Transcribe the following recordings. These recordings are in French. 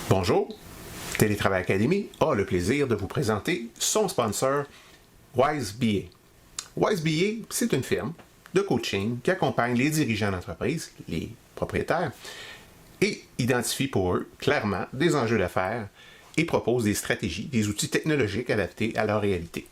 Bonjour, Télétravail Academy a le plaisir de vous présenter son sponsor WiseBA. WiseBA, c'est une firme de coaching qui accompagne les dirigeants d'entreprise, les propriétaires, et identifie pour eux clairement des enjeux d'affaires et propose des stratégies, des outils technologiques adaptés à leur réalité.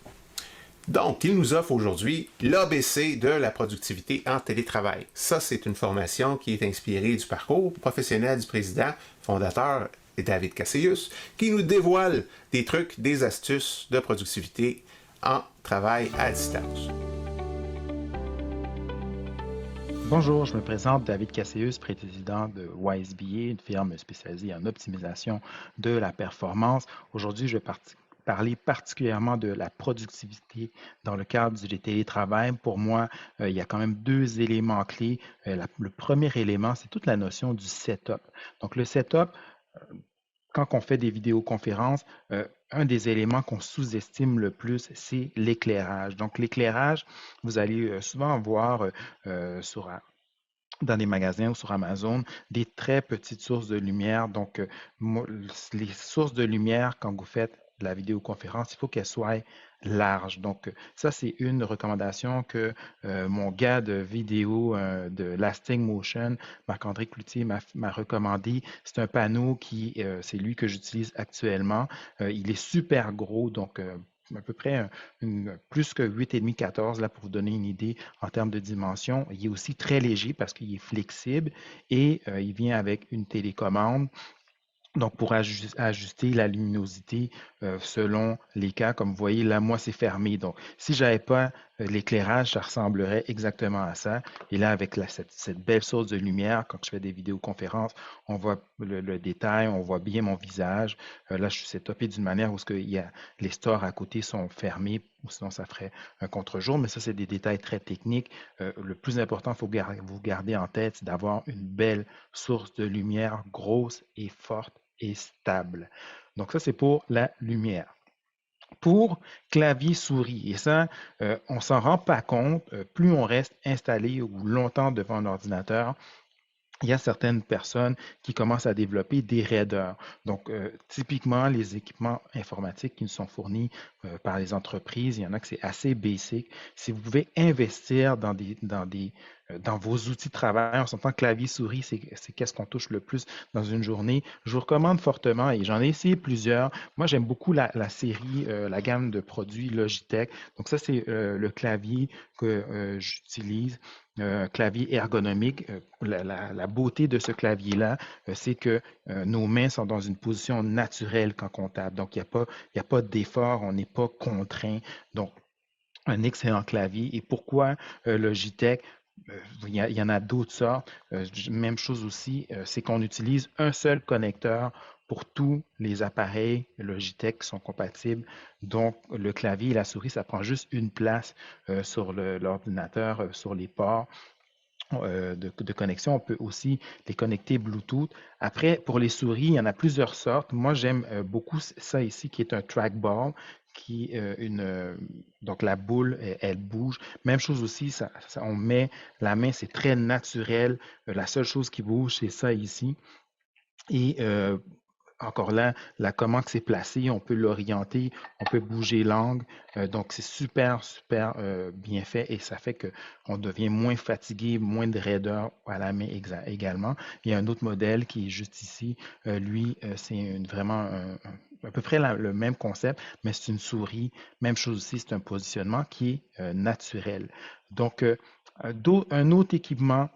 Donc, il nous offre aujourd'hui l'ABC de la productivité en télétravail. Ça, c'est une formation qui est inspirée du parcours professionnel du président, fondateur David Cassius, qui nous dévoile des trucs, des astuces de productivité en travail à distance. Bonjour, je me présente David Cassius, président de WiseBA, une firme spécialisée en optimisation de la performance. Aujourd'hui, je vais parler particulièrement de la productivité dans le cadre du télétravail. Pour moi, il y a quand même deux éléments clés. Le premier élément, c'est toute la notion du setup. Donc, le setup, quand on fait des vidéoconférences, un des éléments qu'on sous-estime le plus, c'est l'éclairage. Donc, l'éclairage, vous allez souvent voir dans des magasins ou sur Amazon, des très petites sources de lumière. Donc, les sources de lumière, quand vous faites la vidéoconférence, il faut qu'elles soient larges. Donc, ça, c'est une recommandation que mon gars de vidéo de Lasting Motion, Marc-André Cloutier, m'a recommandé. C'est un panneau c'est lui que j'utilise actuellement. Il est super gros, donc à peu près plus que 8,5-14, là, pour vous donner une idée en termes de dimension. Il est aussi très léger parce qu'il est flexible et il vient avec une télécommande. Donc, pour ajuster la luminosité selon les cas, comme vous voyez, là, moi, c'est fermé. Donc, si je n'avais pas l'éclairage, ça ressemblerait exactement à ça. Et là, avec cette belle source de lumière, quand je fais des vidéoconférences, on voit le détail, on voit bien mon visage. Là, je suis setupé d'une manière où les stores à côté sont fermés, ou sinon, ça ferait un contre-jour. Mais ça, c'est des détails très techniques. Le plus important, il faut vous garder en tête, c'est d'avoir une belle source de lumière grosse et forte et stable. Donc ça, c'est pour la lumière. Pour clavier-souris, et ça, on ne s'en rend pas compte, plus on reste installé ou longtemps devant un ordinateur, il y a certaines personnes qui commencent à développer des raideurs. Donc, typiquement, les équipements informatiques qui nous sont fournis par les entreprises, il y en a que c'est assez basic. Si vous pouvez investir dans vos outils de travail, on s'entend clavier-souris, c'est qu'est-ce qu'on touche le plus dans une journée. Je vous recommande fortement, et j'en ai essayé plusieurs. Moi, j'aime beaucoup la série, la gamme de produits Logitech. Donc, ça, c'est le clavier que j'utilise. Clavier ergonomique. La beauté de ce clavier-là, c'est que nos mains sont dans une position naturelle quand on tape. Donc, il n'y a pas d'effort, on n'est pas contraint. Donc, un excellent clavier. Et pourquoi Logitech? Il y en a d'autres sortes. Même chose aussi, c'est qu'on utilise un seul connecteur pour tous les appareils Logitech qui sont compatibles. Donc, le clavier et la souris, ça prend juste une place sur l'ordinateur, sur les ports de connexion. On peut aussi les connecter Bluetooth. Après, pour les souris, il y en a plusieurs sortes. Moi, j'aime beaucoup ça ici, qui est un trackball, qui donc la boule, elle bouge. Même chose aussi, on met la main, c'est très naturel. La seule chose qui bouge, c'est ça ici. Et encore là, comment c'est placé, on peut l'orienter, on peut bouger l'angle. Donc, c'est super, super bien fait et ça fait qu'on devient moins fatigué, moins de raideur à la main également. Il y a un autre modèle qui est juste ici. Lui, c'est vraiment à peu près le même concept, mais c'est une souris. Même chose aussi, c'est un positionnement qui est naturel. Donc, un autre équipement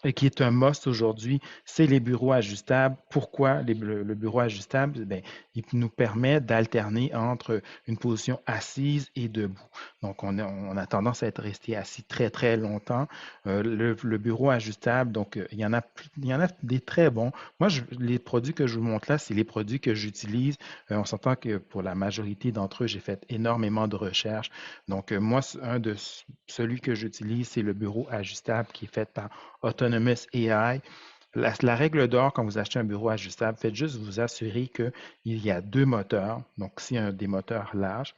et qui est un must aujourd'hui, c'est les bureaux ajustables. Pourquoi le bureau ajustable? Bien, il nous permet d'alterner entre une position assise et debout. Donc, on a tendance à être resté assis très, très longtemps. Le bureau ajustable, donc, il y en a des très bons. Moi, les produits que je vous montre là, c'est les produits que j'utilise. On s'entend que pour la majorité d'entre eux, j'ai fait énormément de recherches. Donc, moi, celui que j'utilise, c'est le bureau ajustable qui est fait par Autonomous AI. La règle d'or quand vous achetez un bureau ajustable, faites juste vous assurer qu'il y a deux moteurs. Donc, c'est des moteurs larges.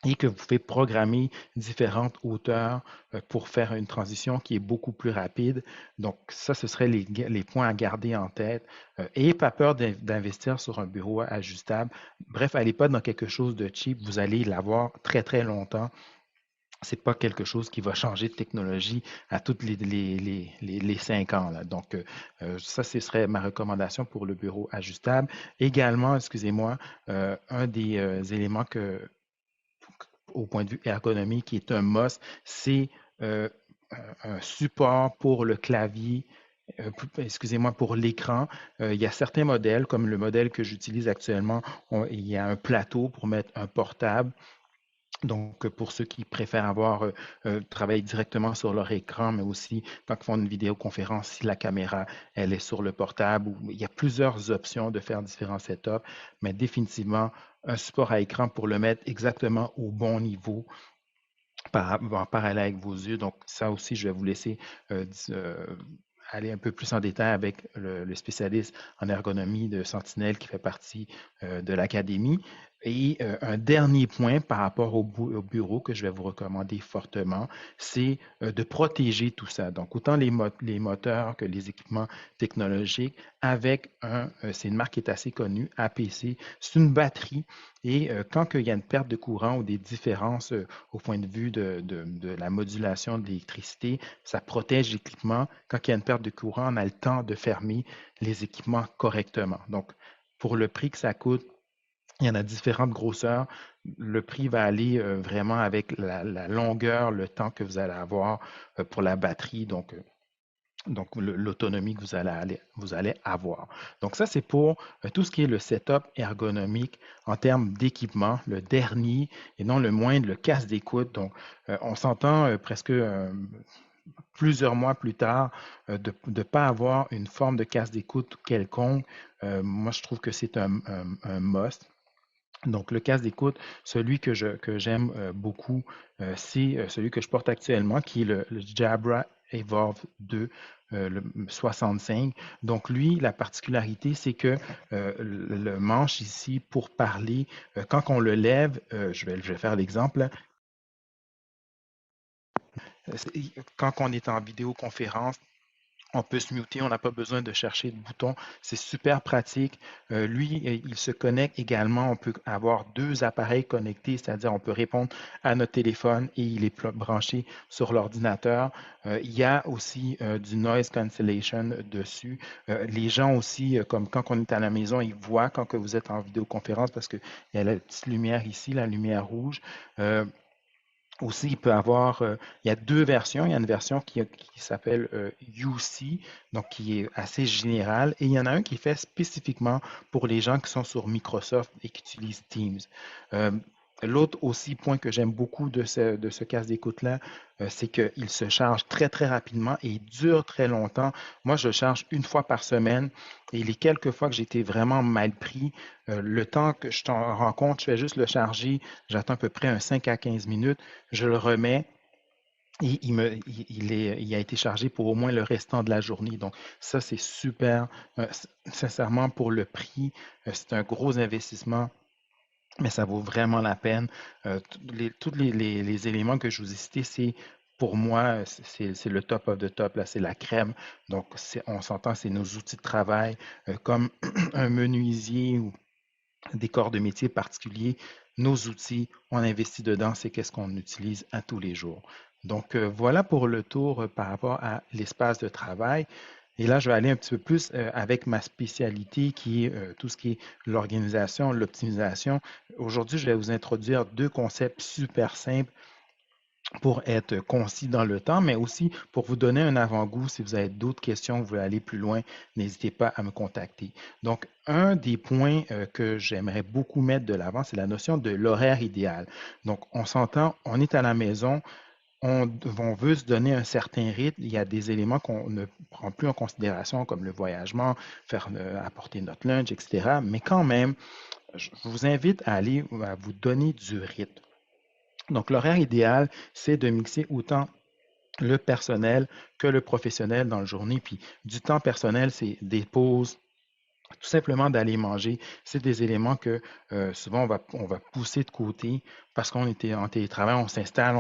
et que vous pouvez programmer différentes hauteurs pour faire une transition qui est beaucoup plus rapide. Donc, ça, ce serait les points à garder en tête. Ayez pas peur d'investir sur un bureau ajustable. Bref, allez pas dans quelque chose de cheap. Vous allez l'avoir très, très longtemps. C'est pas quelque chose qui va changer de technologie à toutes les 5 ans, là. Donc, ça, ce serait ma recommandation pour le bureau ajustable. Également, excusez-moi, un des éléments au point de vue ergonomique qui est un must, c'est euh, un support pour le clavier, excusez-moi, pour l'écran. Il y a certains modèles, comme le modèle que j'utilise actuellement, il y a un plateau pour mettre un portable. Donc, pour ceux qui préfèrent travailler directement sur leur écran, mais aussi quand ils font une vidéoconférence, si la caméra, elle est sur le portable, il y a plusieurs options de faire différents setups, mais définitivement, un support à écran pour le mettre exactement au bon niveau en parallèle avec vos yeux. Donc, ça aussi, je vais vous laisser aller un peu plus en détail avec le spécialiste en ergonomie de Sentinelle qui fait partie de l'académie. Et un dernier point par rapport au bureau que je vais vous recommander fortement, c'est de protéger tout ça. Donc, autant les moteurs que les équipements technologiques avec c'est une marque qui est assez connue, APC, c'est une batterie. Et quand il y a une perte de courant ou des différences au point de vue de la modulation de l'électricité, ça protège l'équipement. Quand il y a une perte de courant, on a le temps de fermer les équipements correctement. Donc, pour le prix que ça coûte, il y en a différentes grosseurs. Le prix va aller vraiment avec la longueur, le temps que vous allez avoir pour la batterie. Donc, l'autonomie que vous allez avoir. Donc, ça, c'est pour tout ce qui est le setup ergonomique en termes d'équipement, le dernier et non le moindre, le casque d'écoute. Donc, on s'entend presque plusieurs mois plus tard de ne pas avoir une forme de casque d'écoute quelconque. Moi, je trouve que c'est un must. Donc, le casque d'écoute, celui que j'aime beaucoup, c'est celui que je porte actuellement, qui est le Jabra Evolve 2, le 65. Donc, lui, la particularité, c'est que le manche ici, pour parler, quand on le lève, je vais faire l'exemple, quand on est en vidéoconférence, on peut se muter, on n'a pas besoin de chercher de bouton. C'est super pratique. Lui, il se connecte également. On peut avoir deux appareils connectés, c'est-à-dire on peut répondre à notre téléphone et il est branché sur l'ordinateur. Il y a aussi du noise cancellation dessus. Les gens aussi, comme quand on est à la maison, ils voient quand que vous êtes en vidéoconférence parce qu'il y a la petite lumière ici, la lumière rouge. Aussi, il y a deux versions. Il y a une version qui s'appelle UC, donc qui est assez générale, et il y en a un qui est fait spécifiquement pour les gens qui sont sur Microsoft et qui utilisent Teams. Euh, L'autre aussi point que j'aime beaucoup de ce casque d'écoute-là, c'est qu'il se charge très, très rapidement et il dure très longtemps. Moi, je le charge une fois par semaine et les quelques fois que j'ai été vraiment mal pris, le temps que je t'en rends compte, je fais juste le charger, j'attends à peu près un 5 à 15 minutes, je le remets et il a été chargé pour au moins le restant de la journée. Donc, ça, c'est super. Sincèrement, pour le prix, c'est un gros investissement mais ça vaut vraiment la peine. Tous les éléments que je vous ai cités, c'est pour moi, c'est le top of the top, là, c'est la crème. Donc, on s'entend, c'est nos outils de travail, comme un menuisier ou des corps de métier particuliers. Nos outils, on investit dedans, c'est qu'est-ce qu'on utilise à tous les jours. Donc, voilà pour le tour par rapport à l'espace de travail. Et là, je vais aller un petit peu plus avec ma spécialité qui est tout ce qui est l'organisation, l'optimisation. Aujourd'hui, je vais vous introduire deux concepts super simples pour être concis dans le temps, mais aussi pour vous donner un avant-goût. Si vous avez d'autres questions, vous voulez aller plus loin, n'hésitez pas à me contacter. Donc, un des points que j'aimerais beaucoup mettre de l'avant, c'est la notion de l'horaire idéal. Donc, on s'entend, on est à la maison, on veut se donner un certain rythme. Il y a des éléments qu'on ne prend plus en considération, comme le voyagement, apporter notre lunch, etc. Mais quand même, je vous invite à vous donner du rythme. Donc, l'horaire idéal, c'est de mixer autant le personnel que le professionnel dans la journée. Puis, du temps personnel, c'est des pauses, tout simplement d'aller manger. C'est des éléments que souvent on va pousser de côté parce qu'on était en télétravail, on s'installe,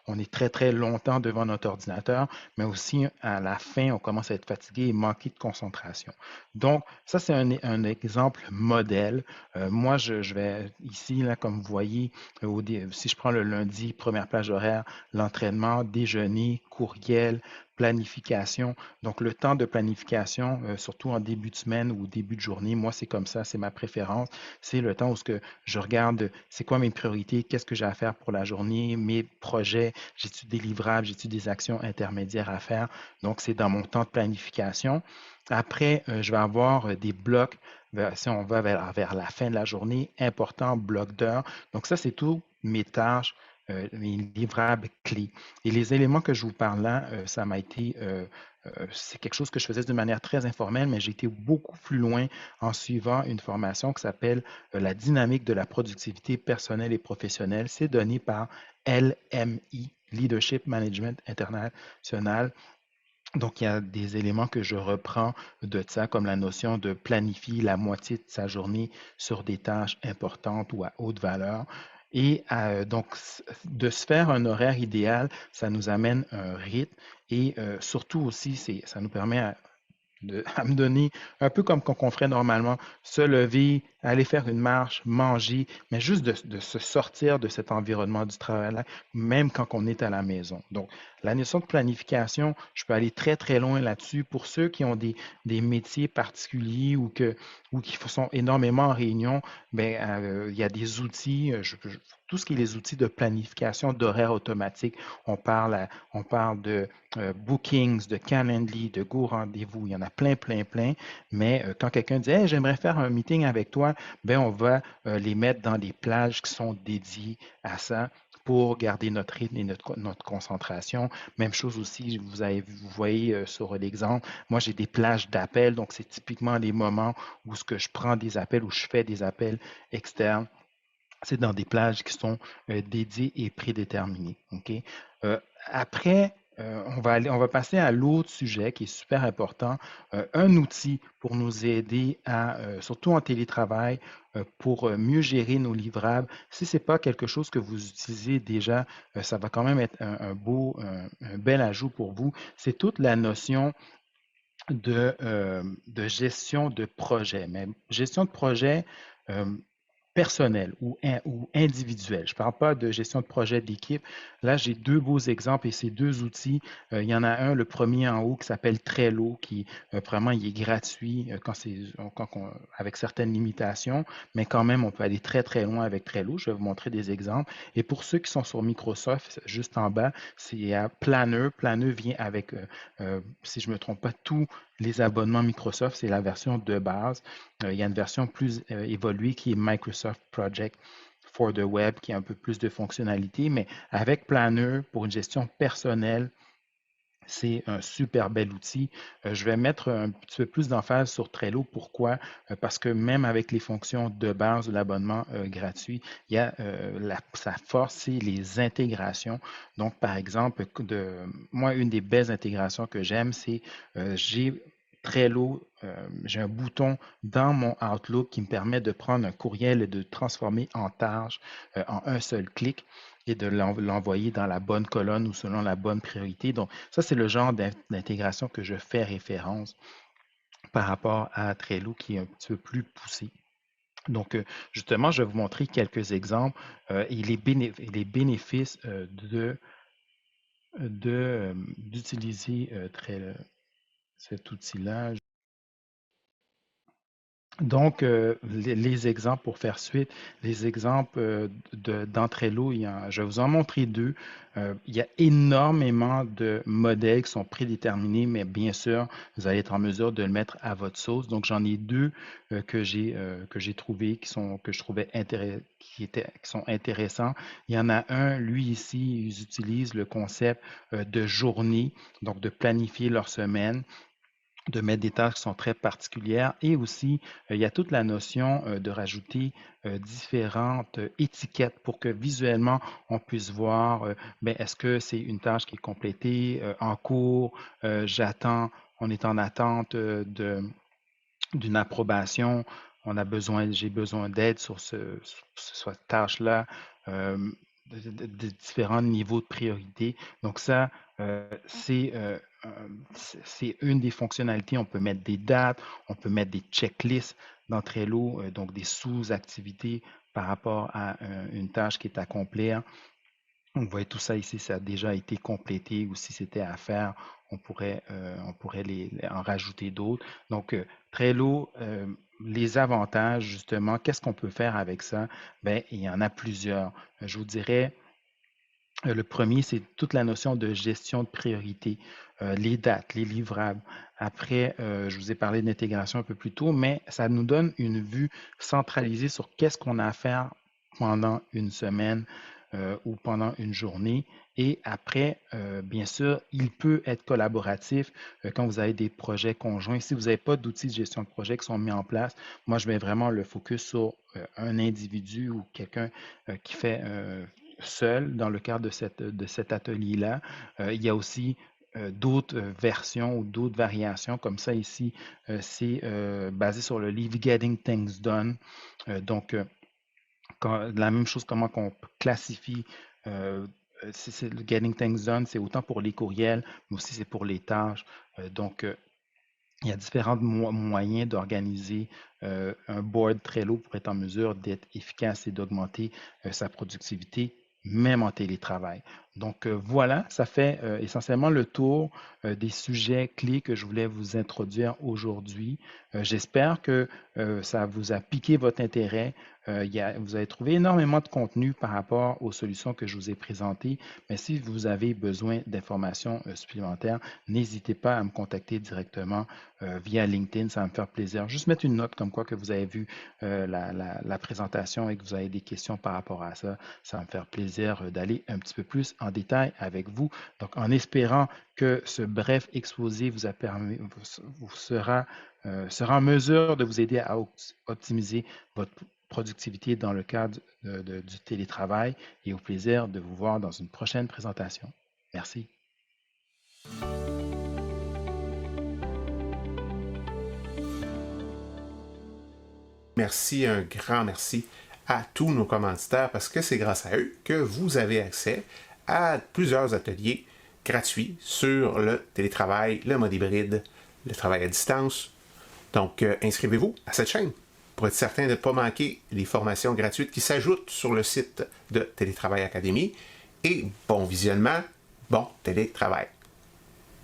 on est très, très longtemps devant notre ordinateur, mais aussi à la fin, on commence à être fatigué et manquer de concentration. Donc, ça, c'est un exemple modèle. Moi, je vais ici, là, comme vous voyez, si je prends le lundi, première plage horaire, l'entraînement, déjeuner, courriel, planification. Donc, le temps de planification, surtout en début de semaine ou début de journée, moi, c'est comme ça, c'est ma préférence. C'est le temps où je regarde c'est quoi mes priorités, qu'est-ce que j'ai à faire pour la journée, mes projets, j'ai-tu des livrables, j'ai-tu des actions intermédiaires à faire. Donc, c'est dans mon temps de planification. Après, je vais avoir des blocs, si on va vers la fin de la journée, important bloc d'heures. Donc, ça, c'est tout mes tâches, mes livrables clés. Et les éléments que je vous parle là, ça m'a été, c'est quelque chose que je faisais de manière très informelle, mais j'ai été beaucoup plus loin en suivant une formation qui s'appelle la dynamique de la productivité personnelle et professionnelle. C'est donné par LMI, Leadership Management International. Donc, il y a des éléments que je reprends de ça, comme la notion de planifier la moitié de sa journée sur des tâches importantes ou à haute valeur. Et donc, de se faire un horaire idéal, ça nous amène un rythme et surtout aussi, ça nous permet à me donner, un peu comme qu'on ferait normalement, se lever, aller faire une marche, manger, mais juste de se sortir de cet environnement du travail-là, même quand on est à la maison. Donc, la notion de planification, je peux aller très, très loin là-dessus. Pour ceux qui ont des métiers particuliers ou qui sont énormément en réunion, ben, il y a des outils, tout ce qui est les outils de planification d'horaire automatique. On parle de Bookings, de Calendly, de Go Rendez-vous. Il y en a plein, plein, plein. Mais quand quelqu'un dit hey, j'aimerais faire un meeting avec toi, ben on va les mettre dans des plages qui sont dédiées à ça pour garder notre rythme et notre concentration. Même chose aussi, vous voyez sur l'exemple, moi j'ai des plages d'appels, donc c'est typiquement les moments où ce que je prends des appels, où je fais des appels externes. C'est dans des plages qui sont dédiées et prédéterminées. OK? Après, on va passer à l'autre sujet qui est super important, un outil pour nous aider surtout en télétravail, pour mieux gérer nos livrables. Si ce n'est pas quelque chose que vous utilisez déjà, ça va quand même être un bel ajout pour vous. C'est toute la notion de gestion de projet. Mais gestion de projet, euh, personnel ou individuel. Je ne parle pas de gestion de projet d'équipe. Là, j'ai deux beaux exemples et ces deux outils. Il y en a un, le premier en haut, qui s'appelle Trello, qui vraiment il est gratuit avec certaines limitations, mais quand même, on peut aller très, très loin avec Trello. Je vais vous montrer des exemples. Et pour ceux qui sont sur Microsoft, juste en bas, c'est Planner. Planner vient avec, si je ne me trompe pas, tous les abonnements Microsoft, c'est la version de base. Il y a une version plus évoluée qui est Microsoft Project for the Web, qui a un peu plus de fonctionnalités, mais avec Planner, pour une gestion personnelle, c'est un super bel outil. Je vais mettre un petit peu plus d'emphase sur Trello. Pourquoi? Parce que même avec les fonctions de base de l'abonnement gratuit, il y a sa force, c'est les intégrations. Donc, par exemple, moi, une des belles intégrations que j'aime, c'est j'ai Trello, j'ai un bouton dans mon Outlook qui me permet de prendre un courriel et de le transformer en tâche en un seul clic et de l'envoyer dans la bonne colonne ou selon la bonne priorité. Donc, ça, c'est le genre d'intégration que je fais référence par rapport à Trello qui est un petit peu plus poussé. Donc, justement, je vais vous montrer quelques exemples et les bénéfices d'utiliser cet outil-là. Donc, les exemples pour faire suite, les exemples d'Entrello, je vais vous en montrer deux. Il y a énormément de modèles qui sont prédéterminés, mais bien sûr, vous allez être en mesure de le mettre à votre sauce. Donc, j'en ai deux que j'ai trouvés que je trouvais qui sont intéressants. Il y en a un, lui ici, ils utilisent le concept de journée, donc de planifier leur semaine, de mettre des tâches qui sont très particulières et aussi il y a toute la notion de rajouter différentes étiquettes pour que visuellement on puisse voir ben, est-ce que c'est une tâche qui est complétée en cours, j'attends, on est en attente d'une approbation, j'ai besoin d'aide sur cette tâche-là, euh, de différents niveaux de priorité. Donc ça, c'est une des fonctionnalités. On peut mettre des dates, on peut mettre des checklists dans Trello, donc des sous-activités par rapport à une tâche qui est à accomplir. Vous voyez tout ça ici, ça a déjà été complété ou si c'était à faire, on pourrait en rajouter d'autres. Donc, Trello, les avantages, justement, qu'est-ce qu'on peut faire avec ça? Bien, il y en a plusieurs. Je vous dirais, le premier, c'est toute la notion de gestion de priorité, les dates, les livrables. Après, je vous ai parlé d'intégration un peu plus tôt, mais ça nous donne une vue centralisée sur qu'est-ce qu'on a à faire pendant une semaine ou pendant une journée. Et après, bien sûr, il peut être collaboratif quand vous avez des projets conjoints. Si vous n'avez pas d'outils de gestion de projet qui sont mis en place, moi, je mets vraiment le focus sur un individu ou quelqu'un qui fait seul dans le cadre de cet atelier-là. Il y a aussi d'autres versions ou d'autres variations comme ça ici. C'est basé sur le livre Getting Things Done. Donc, la même chose, comment qu'on classifie. C'est le Getting Things Done, c'est autant pour les courriels, mais aussi c'est pour les tâches. Donc, il y a différents moyens d'organiser un board Trello pour être en mesure d'être efficace et d'augmenter sa productivité, même en télétravail. Donc voilà, ça fait essentiellement le tour des sujets clés que je voulais vous introduire aujourd'hui. J'espère que ça vous a piqué votre intérêt. Vous avez trouvé énormément de contenu par rapport aux solutions que je vous ai présentées, mais si vous avez besoin d'informations supplémentaires, n'hésitez pas à me contacter directement via LinkedIn, ça va me faire plaisir. Juste mettre une note comme quoi que vous avez vu la présentation et que vous avez des questions par rapport à ça. Ça va me faire plaisir d'aller un petit peu plus en détail avec vous. Donc, en espérant que ce bref exposé sera en mesure de vous aider à optimiser votre productivité dans le cadre du télétravail et au plaisir de vous voir dans une prochaine présentation. Merci. Merci, un grand merci à tous nos commanditaires parce que c'est grâce à eux que vous avez accès à plusieurs ateliers gratuits sur le télétravail, le mode hybride, le travail à distance. Donc, inscrivez-vous à cette chaîne pour être certain de ne pas manquer les formations gratuites qui s'ajoutent sur le site de Télétravail Académie. Et bon visionnement, bon télétravail.